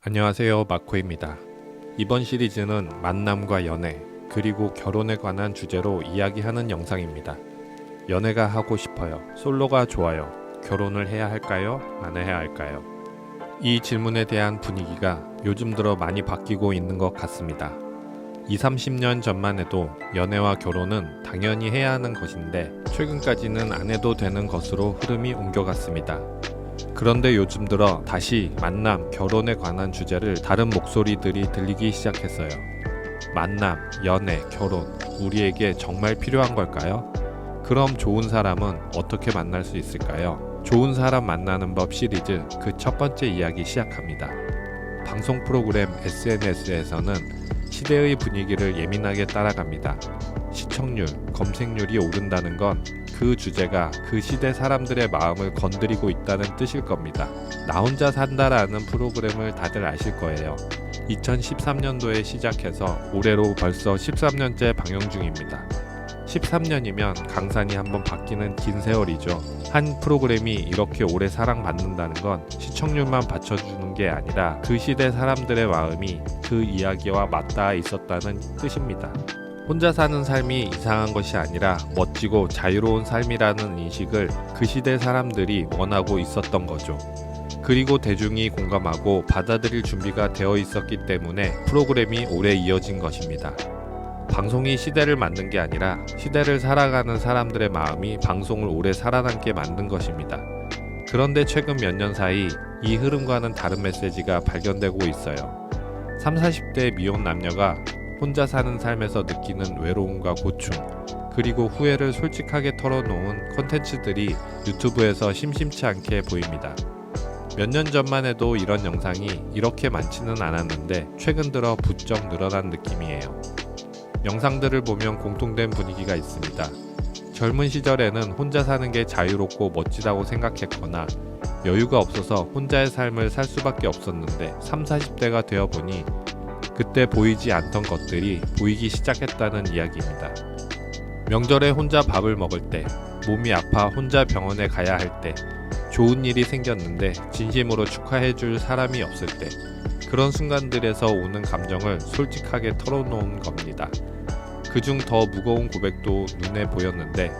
안녕하세요, 마코입니다. 이번 시리즈는 만남과 연애, 그리고 결혼에 관한 주제로 이야기하는 영상입니다. 연애가 하고 싶어요. 솔로가 좋아요. 결혼을 해야 할까요? 안 해야 할까요? 이 질문에 대한 분위기가 요즘 들어 많이 바뀌고 있는 것 같습니다. 20, 30년 전만 해도 연애와 결혼은 당연히 해야 하는 것인데 최근까지는 안 해도 되는 것으로 흐름이 옮겨갔습니다. 그런데 요즘 들어 다시 만남, 결혼에 관한 주제를 다른 목소리들이 들리기 시작했어요. 만남, 연애, 결혼, 우리에게 정말 필요한 걸까요? 그럼 좋은 사람은 어떻게 만날 수 있을까요? 좋은 사람 만나는 법 시리즈 그 첫 번째 이야기 시작합니다. 방송 프로그램 SNS에서는 시대의 분위기를 예민하게 따라갑니다. 시청률, 검색률이 오른다는 건 그 주제가 그 시대 사람들의 마음을 건드리고 있다는 뜻일 겁니다. 나 혼자 산다라는 프로그램을 다들 아실 거예요. 2013년도에 시작해서 올해로 벌써 13년째 방영 중입니다. 13년이면 강산이 한번 바뀌는 긴 세월이죠. 한 프로그램이 이렇게 오래 사랑받는다는 건 시청률만 받쳐주는 게 아니라 그 시대 사람들의 마음이 그 이야기와 맞닿아 있었다는 뜻입니다. 혼자 사는 삶이 이상한 것이 아니라 멋지고 자유로운 삶이라는 인식을 그 시대 사람들이 원하고 있었던 거죠. 그리고 대중이 공감하고 받아들일 준비가 되어 있었기 때문에 프로그램이 오래 이어진 것입니다. 방송이 시대를 만든 게 아니라 시대를 살아가는 사람들의 마음이 방송을 오래 살아남게 만든 것입니다. 그런데 최근 몇 년 사이 이 흐름과는 다른 메시지가 발견되고 있어요. 30, 40대 미혼 남녀가 혼자 사는 삶에서 느끼는 외로움과 고충, 그리고 후회를 솔직하게 털어놓은 콘텐츠들이 유튜브에서 심심치 않게 보입니다. 몇 년 전만 해도 이런 영상이 이렇게 많지는 않았는데 최근 들어 부쩍 늘어난 느낌이에요. 영상들을 보면 공통된 분위기가 있습니다. 젊은 시절에는 혼자 사는 게 자유롭고 멋지다고 생각했거나 여유가 없어서 혼자의 삶을 살 수밖에 없었는데 30, 40대가 되어보니 그때 보이지 않던 것들이 보이기 시작했다는 이야기입니다. 명절에 혼자 밥을 먹을 때, 몸이 아파 혼자 병원에 가야 할 때, 좋은 일이 생겼는데 진심으로 축하해줄 사람이 없을 때, 그런 순간들에서 오는 감정을 솔직하게 털어놓은 겁니다. 그중 더 무거운 고백도 눈에 보였는데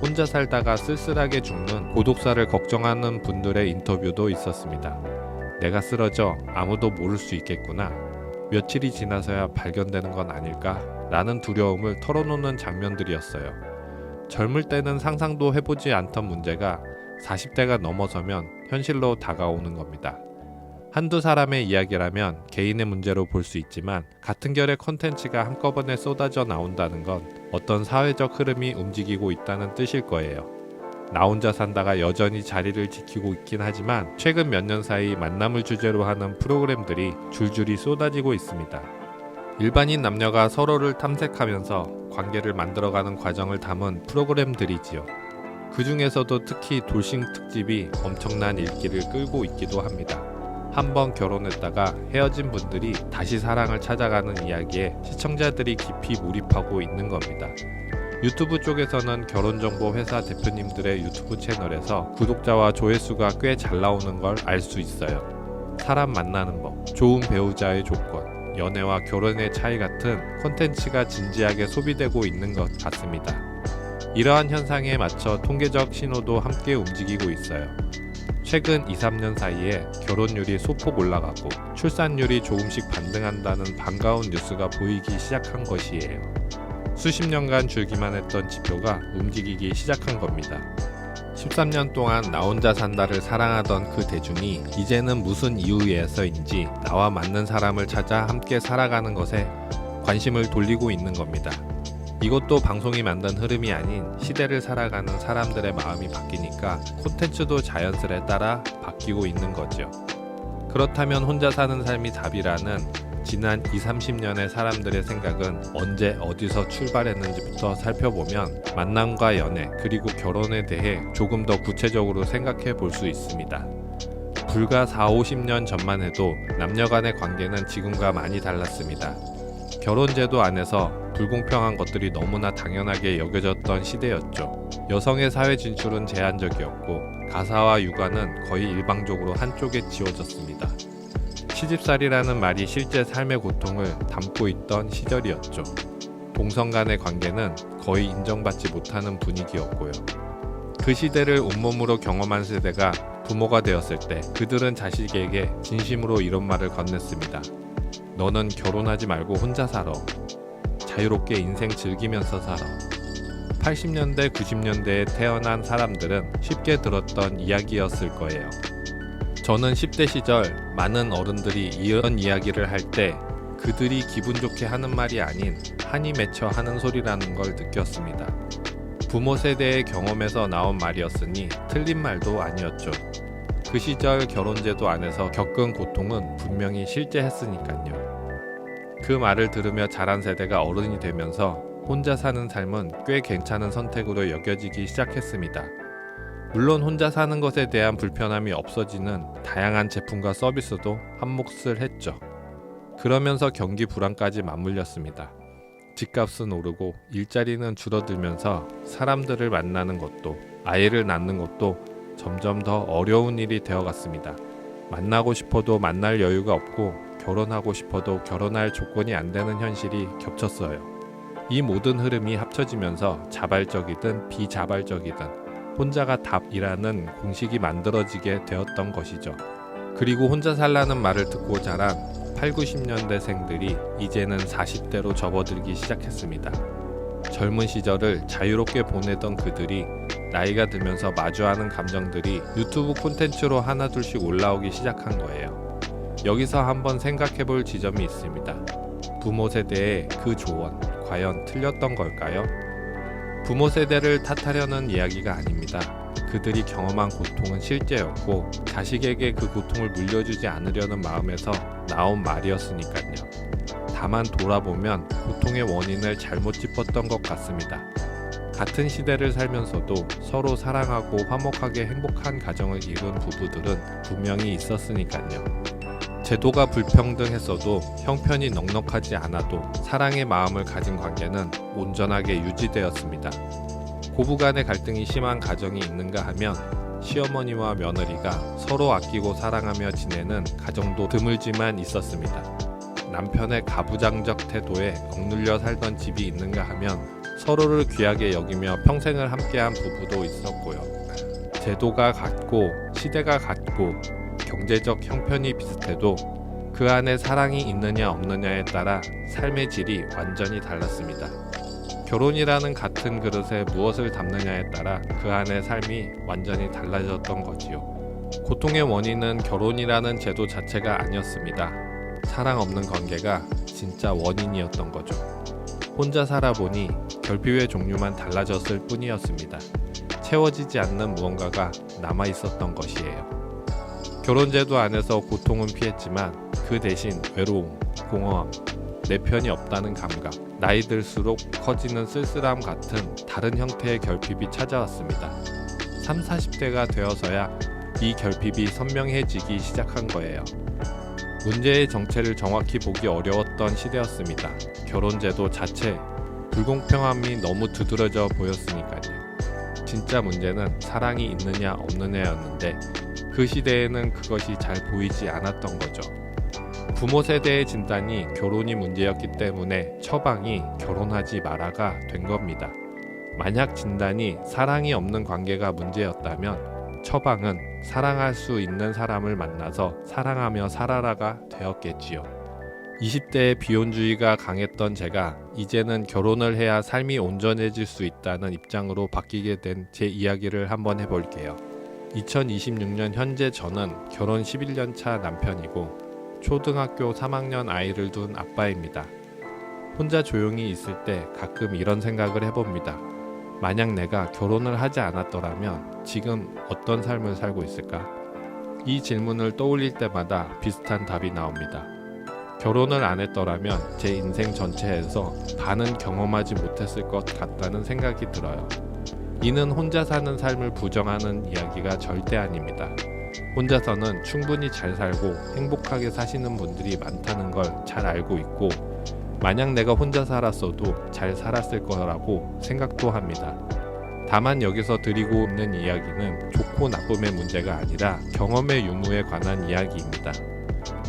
혼자 살다가 쓸쓸하게 죽는 고독사를 걱정하는 분들의 인터뷰도 있었습니다. 내가 쓰러져 아무도 모를 수 있겠구나. 며칠이 지나서야 발견되는 건 아닐까? 라는 두려움을 털어놓는 장면들이었어요. 젊을 때는 상상도 해보지 않던 문제가 40대가 넘어서면 현실로 다가오는 겁니다. 한두 사람의 이야기라면 개인의 문제로 볼 수 있지만 같은 결의 콘텐츠가 한꺼번에 쏟아져 나온다는 건 어떤 사회적 흐름이 움직이고 있다는 뜻일 거예요. 나 혼자 산다가 여전히 자리를 지키고 있긴 하지만 최근 몇 년 사이 만남을 주제로 하는 프로그램들이 줄줄이 쏟아지고 있습니다. 일반인 남녀가 서로를 탐색하면서 관계를 만들어가는 과정을 담은 프로그램들이지요. 그 중에서도 특히 돌싱 특집이 엄청난 인기를 끌고 있기도 합니다. 한번 결혼했다가 헤어진 분들이 다시 사랑을 찾아가는 이야기에 시청자들이 깊이 몰입하고 있는 겁니다. 유튜브 쪽에서는 결혼정보 회사 대표님들의 유튜브 채널에서 구독자와 조회수가 꽤 잘 나오는 걸 알 수 있어요. 사람 만나는 법, 좋은 배우자의 조건, 연애와 결혼의 차이 같은 콘텐츠가 진지하게 소비되고 있는 것 같습니다. 이러한 현상에 맞춰 통계적 신호도 함께 움직이고 있어요. 최근 2, 3년 사이에 결혼율이 소폭 올라가고 출산율이 조금씩 반등한다는 반가운 뉴스가 보이기 시작한 것이에요. 수십 년간 줄기만 했던 지표가 움직이기 시작한 겁니다. 13년 동안 나 혼자 산다를 사랑하던 그 대중이 이제는 무슨 이유에서인지 나와 맞는 사람을 찾아 함께 살아가는 것에 관심을 돌리고 있는 겁니다. 이것도 방송이 만든 흐름이 아닌 시대를 살아가는 사람들의 마음이 바뀌니까 콘텐츠도 자연스레 따라 바뀌고 있는 거죠. 그렇다면 혼자 사는 삶이 답이라는 지난 20, 30년의 사람들의 생각은 언제 어디서 출발했는지부터 살펴보면 만남과 연애 그리고 결혼에 대해 조금 더 구체적으로 생각해 볼 수 있습니다. 불과 4, 50년 전만 해도 남녀 간의 관계는 지금과 많이 달랐습니다. 결혼제도 안에서 불공평한 것들이 너무나 당연하게 여겨졌던 시대였죠. 여성의 사회 진출은 제한적이었고 가사와 육아는 거의 일방적으로 한쪽에 지워졌습니다. 시집살이라는 말이 실제 삶의 고통을 담고 있던 시절이었죠. 동성 간의 관계는 거의 인정받지 못하는 분위기였고요. 그 시대를 온몸으로 경험한 세대가 부모가 되었을 때 그들은 자식에게 진심으로 이런 말을 건넸습니다. 너는 결혼하지 말고 혼자 살아. 자유롭게 인생 즐기면서 살아. 80년대, 90년대에 태어난 사람들은 쉽게 들었던 이야기였을 거예요. 저는 10대 시절 많은 어른들이 이런 이야기를 할 때 그들이 기분 좋게 하는 말이 아닌 한이 맺혀 하는 소리라는 걸 느꼈습니다. 부모 세대의 경험에서 나온 말이었으니 틀린 말도 아니었죠. 그 시절 결혼제도 안에서 겪은 고통은 분명히 실제했으니까요. 그 말을 들으며 자란 세대가 어른이 되면서 혼자 사는 삶은 꽤 괜찮은 선택으로 여겨지기 시작했습니다. 물론 혼자 사는 것에 대한 불편함이 없어지는 다양한 제품과 서비스도 한몫을 했죠. 그러면서 경기 불안까지 맞물렸습니다. 집값은 오르고 일자리는 줄어들면서 사람들을 만나는 것도 아이를 낳는 것도 점점 더 어려운 일이 되어갔습니다. 만나고 싶어도 만날 여유가 없고 결혼하고 싶어도 결혼할 조건이 안 되는 현실이 겹쳤어요. 이 모든 흐름이 합쳐지면서 자발적이든 비자발적이든 혼자가 답이라는 공식이 만들어지게 되었던 것이죠. 그리고 혼자 살라는 말을 듣고 자란 8, 90년대생들이 이제는 40대로 접어들기 시작했습니다. 젊은 시절을 자유롭게 보내던 그들이 나이가 들면서 마주하는 감정들이 유튜브 콘텐츠로 하나둘씩 올라오기 시작한 거예요. 여기서 한번 생각해 볼 지점이 있습니다. 부모 세대의 그 조언, 과연 틀렸던 걸까요? 부모 세대를 탓하려는 이야기가 아닙니다. 그들이 경험한 고통은 실제였고 자식에게 그 고통을 물려주지 않으려는 마음에서 나온 말이었으니까요. 다만 돌아보면 고통의 원인을 잘못 짚었던 것 같습니다. 같은 시대를 살면서도 서로 사랑하고 화목하게 행복한 가정을 이룬 부부들은 분명히 있었으니까요. 제도가 불평등했어도 형편이 넉넉하지 않아도 사랑의 마음을 가진 관계는 온전하게 유지되었습니다. 고부간의 갈등이 심한 가정이 있는가 하면 시어머니와 며느리가 서로 아끼고 사랑하며 지내는 가정도 드물지만 있었습니다. 남편의 가부장적 태도에 억눌려 살던 집이 있는가 하면 서로를 귀하게 여기며 평생을 함께한 부부도 있었고요. 제도가 같고 시대가 같고 경제적 형편이 비슷해도 그 안에 사랑이 있느냐 없느냐에 따라 삶의 질이 완전히 달랐습니다. 결혼이라는 같은 그릇에 무엇을 담느냐에 따라 그 안의 삶이 완전히 달라졌던 거지요. 고통의 원인은 결혼이라는 제도 자체가 아니었습니다. 사랑 없는 관계가 진짜 원인이었던 거죠. 혼자 살아보니 결핍의 종류만 달라졌을 뿐이었습니다. 채워지지 않는 무언가가 남아 있었던 것이에요. 결혼제도 안에서 고통은 피했지만 그 대신 외로움, 공허함, 내 편이 없다는 감각, 나이 들수록 커지는 쓸쓸함 같은 다른 형태의 결핍이 찾아왔습니다. 3, 40대가 되어서야 이 결핍이 선명해지기 시작한 거예요. 문제의 정체를 정확히 보기 어려웠던 시대였습니다. 결혼제도 자체 불공평함이 너무 두드러져 보였으니까요. 진짜 문제는 사랑이 있느냐 없느냐였는데 그 시대에는 그것이 잘 보이지 않았던 거죠. 부모 세대의 진단이 결혼이 문제였기 때문에 처방이 결혼하지 마라가 된 겁니다. 만약 진단이 사랑이 없는 관계가 문제였다면 처방은 사랑할 수 있는 사람을 만나서 사랑하며 살아라가 되었겠지요. 20대의 비혼주의가 강했던 제가 이제는 결혼을 해야 삶이 온전해질 수 있다는 입장으로 바뀌게 된 제 이야기를 한번 해볼게요. 2026년 현재 저는 결혼 11년 차 남편이고 초등학교 3학년 아이를 둔 아빠입니다. 혼자 조용히 있을 때 가끔 이런 생각을 해봅니다. 만약 내가 결혼을 하지 않았더라면 지금 어떤 삶을 살고 있을까? 이 질문을 떠올릴 때마다 비슷한 답이 나옵니다. 결혼을 안 했더라면 제 인생 전체에서 반은 경험하지 못했을 것 같다는 생각이 들어요. 이는 혼자 사는 삶을 부정하는 이야기가 절대 아닙니다. 혼자서는 충분히 잘 살고 행복하게 사시는 분들이 많다는 걸 잘 알고 있고 만약 내가 혼자 살았어도 잘 살았을 거라고 생각도 합니다. 다만 여기서 드리고 있는 이야기는 좋고 나쁨의 문제가 아니라 경험의 유무에 관한 이야기입니다.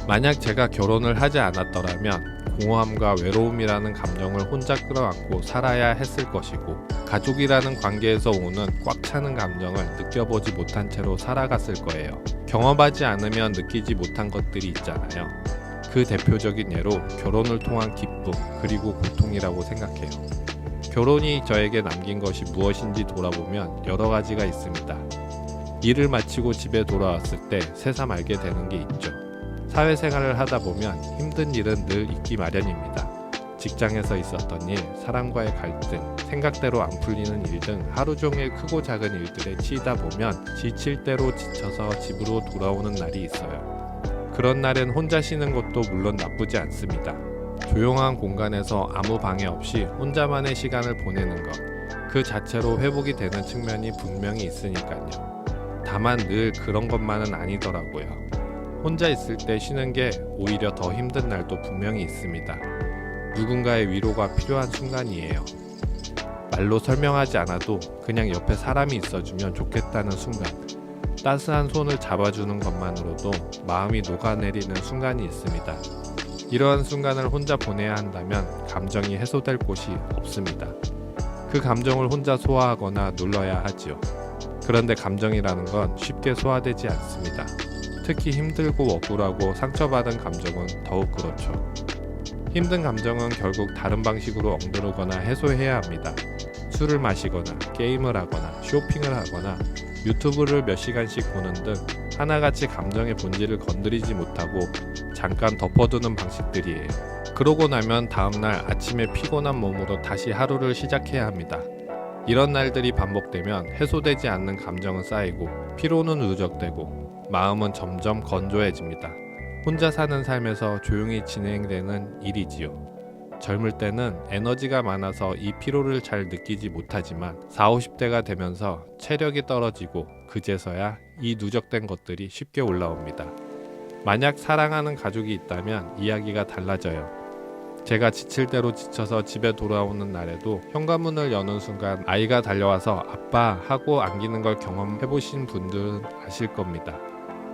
만약 제가 결혼을 하지 않았더라면 공허함과 외로움이라는 감정을 혼자 끌어안고 살아야 했을 것이고, 가족이라는 관계에서 오는 꽉 차는 감정을 느껴보지 못한 채로 살아갔을 거예요. 경험하지 않으면 느끼지 못한 것들이 있잖아요. 그 대표적인 예로 결혼을 통한 기쁨 그리고 고통이라고 생각해요. 결혼이 저에게 남긴 것이 무엇인지 돌아보면 여러 가지가 있습니다. 일을 마치고 집에 돌아왔을 때 새삼 알게 되는 게 있죠. 사회생활을 하다 보면 힘든 일은 늘 있기 마련입니다. 직장에서 있었던 일, 사람과의 갈등, 생각대로 안 풀리는 일 등 하루 종일 크고 작은 일들에 치이다 보면 지칠 대로 지쳐서 집으로 돌아오는 날이 있어요. 그런 날엔 혼자 쉬는 것도 물론 나쁘지 않습니다. 조용한 공간에서 아무 방해 없이 혼자만의 시간을 보내는 것, 그 자체로 회복이 되는 측면이 분명히 있으니까요. 다만 늘 그런 것만은 아니더라고요. 혼자 있을 때 쉬는 게 오히려 더 힘든 날도 분명히 있습니다. 누군가의 위로가 필요한 순간이에요. 말로 설명하지 않아도 그냥 옆에 사람이 있어주면 좋겠다는 순간, 따스한 손을 잡아주는 것만으로도 마음이 녹아내리는 순간이 있습니다. 이러한 순간을 혼자 보내야 한다면 감정이 해소될 곳이 없습니다. 그 감정을 혼자 소화하거나 눌러야 하지요. 그런데 감정이라는 건 쉽게 소화되지 않습니다. 특히 힘들고 억울하고 상처받은 감정은 더욱 그렇죠. 힘든 감정은 결국 다른 방식으로 억누르거나 해소해야 합니다. 술을 마시거나 게임을 하거나 쇼핑을 하거나 유튜브를 몇 시간씩 보는 등 하나같이 감정의 본질을 건드리지 못하고 잠깐 덮어두는 방식들이에요. 그러고 나면 다음날 아침에 피곤한 몸으로 다시 하루를 시작해야 합니다. 이런 날들이 반복되면 해소되지 않는 감정은 쌓이고 피로는 누적되고 마음은 점점 건조해집니다. 혼자 사는 삶에서 조용히 진행되는 일이지요. 젊을 때는 에너지가 많아서 이 피로를 잘 느끼지 못하지만 40, 50대가 되면서 체력이 떨어지고 그제서야 이 누적된 것들이 쉽게 올라옵니다. 만약 사랑하는 가족이 있다면 이야기가 달라져요. 제가 지칠 대로 지쳐서 집에 돌아오는 날에도 현관문을 여는 순간 아이가 달려와서 아빠 하고 안기는 걸 경험해보신 분들은 아실 겁니다.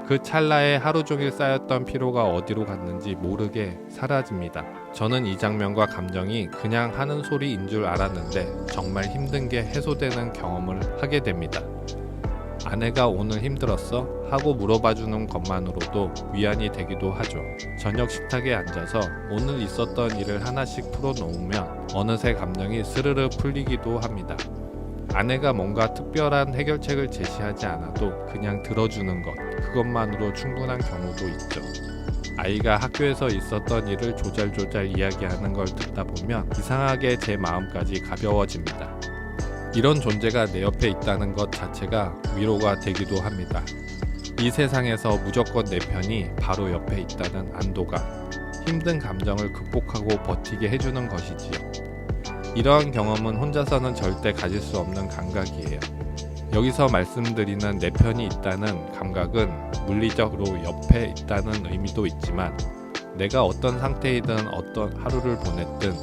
그 찰나에 하루 종일 쌓였던 피로가 어디로 갔는지 모르게 사라집니다. 저는 이 장면과 감정이 그냥 하는 소리인 줄 알았는데 정말 힘든 게 해소되는 경험을 하게 됩니다. 아내가 오늘 힘들었어? 하고 물어봐주는 것만으로도 위안이 되기도 하죠. 저녁 식탁에 앉아서 오늘 있었던 일을 하나씩 풀어놓으면 어느새 감정이 스르르 풀리기도 합니다. 아내가 뭔가 특별한 해결책을 제시하지 않아도 그냥 들어주는 것, 그것만으로 충분한 경우도 있죠. 아이가 학교에서 있었던 일을 조잘조잘 이야기하는 걸 듣다 보면 이상하게 제 마음까지 가벼워집니다. 이런 존재가 내 옆에 있다는 것 자체가 위로가 되기도 합니다. 이 세상에서 무조건 내 편이 바로 옆에 있다는 안도가 힘든 감정을 극복하고 버티게 해주는 것이지요. 이러한 경험은 혼자서는 절대 가질 수 없는 감각이에요. 여기서 말씀드리는 내 편이 있다는 감각은 물리적으로 옆에 있다는 의미도 있지만 내가 어떤 상태이든 어떤 하루를 보냈든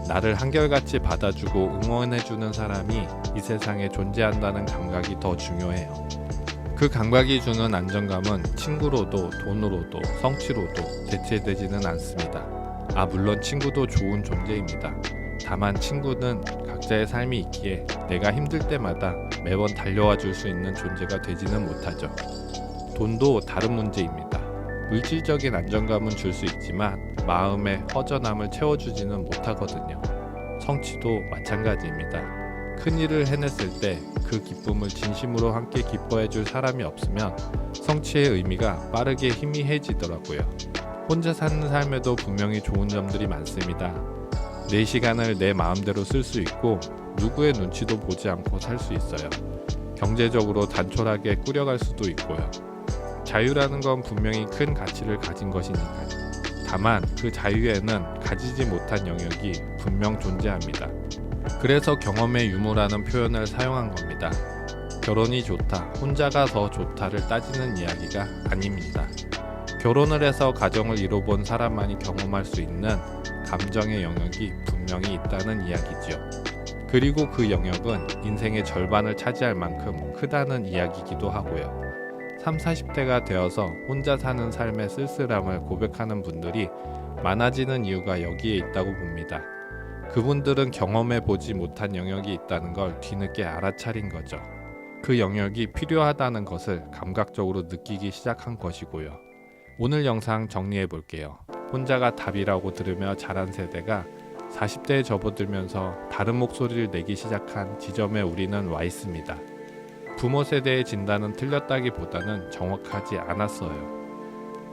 나를 한결같이 받아주고 응원해주는 사람이 이 세상에 존재한다는 감각이 더 중요해요. 그 감각이 주는 안정감은 친구로도 돈으로도 성취로도 대체되지는 않습니다. 물론 친구도 좋은 존재입니다. 다만 친구는 각자의 삶이 있기에 내가 힘들 때마다 매번 달려와 줄 수 있는 존재가 되지는 못하죠. 돈도 다른 문제입니다. 물질적인 안정감은 줄 수 있지만 마음의 허전함을 채워주지는 못하거든요. 성취도 마찬가지입니다. 큰 일을 해냈을 때 그 기쁨을 진심으로 함께 기뻐해 줄 사람이 없으면 성취의 의미가 빠르게 희미해지더라고요. 혼자 사는 삶에도 분명히 좋은 점들이 많습니다. 내 시간을 내 마음대로 쓸 수 있고 누구의 눈치도 보지 않고 살 수 있어요. 경제적으로 단촐하게 꾸려갈 수도 있고요. 자유라는 건 분명히 큰 가치를 가진 것이니까요. 다만 그 자유에는 가지지 못한 영역이 분명 존재합니다. 그래서 경험의 유무라는 표현을 사용한 겁니다. 결혼이 좋다, 혼자가 더 좋다를 따지는 이야기가 아닙니다. 결혼을 해서 가정을 이뤄본 사람만이 경험할 수 있는 감정의 영역이 분명히 있다는 이야기지요. 그리고 그 영역은 인생의 절반을 차지할 만큼 크다는 이야기이기도 하고요. 3, 40대가 되어서 혼자 사는 삶의 쓸쓸함을 고백하는 분들이 많아지는 이유가 여기에 있다고 봅니다. 그분들은 경험해보지 못한 영역이 있다는 걸 뒤늦게 알아차린 거죠. 그 영역이 필요하다는 것을 감각적으로 느끼기 시작한 것이고요. 오늘 영상 정리해 볼게요. 혼자가 답이라고 들으며 자란 세대가 40대에 접어들면서 다른 목소리를 내기 시작한 지점에 우리는 와 있습니다. 부모 세대의 진단은 틀렸다기보다는 정확하지 않았어요.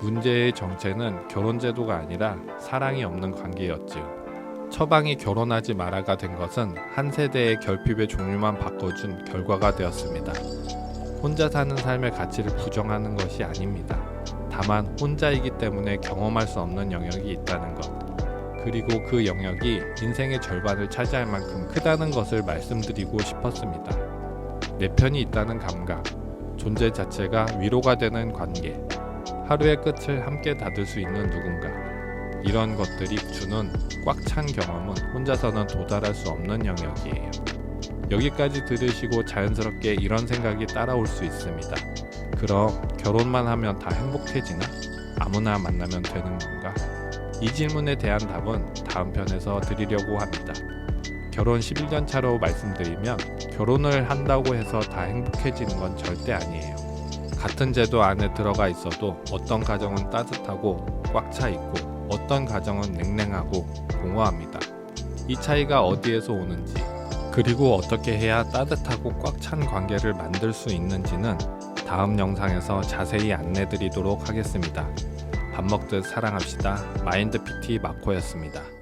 문제의 정체는 결혼제도가 아니라 사랑이 없는 관계였지요. 처방이 결혼하지 마라가 된 것은 한 세대의 결핍의 종류만 바꿔준 결과가 되었습니다. 혼자 사는 삶의 가치를 부정하는 것이 아닙니다. 다만 혼자이기 때문에 경험할 수 없는 영역이 있다는 것, 그리고 그 영역이 인생의 절반을 차지할 만큼 크다는 것을 말씀드리고 싶었습니다. 내 편이 있다는 감각, 존재 자체가 위로가 되는 관계, 하루의 끝을 함께 닫을 수 있는 누군가, 이런 것들이 주는 꽉 찬 경험은 혼자서는 도달할 수 없는 영역이에요. 여기까지 들으시고 자연스럽게 이런 생각이 따라올 수 있습니다. 그럼 결혼만 하면 다 행복해지나? 아무나 만나면 되는 건가? 이 질문에 대한 답은 다음 편에서 드리려고 합니다. 결혼 11년 차로 말씀드리면 결혼을 한다고 해서 다 행복해지는 건 절대 아니에요. 같은 제도 안에 들어가 있어도 어떤 가정은 따뜻하고 꽉 차 있고 어떤 가정은 냉랭하고 공허합니다. 이 차이가 어디에서 오는지, 그리고 어떻게 해야 따뜻하고 꽉 찬 관계를 만들 수 있는지는 다음 영상에서 자세히 안내드리도록 하겠습니다. 밥 먹듯 사랑합시다. 마인드 PT 마코였습니다.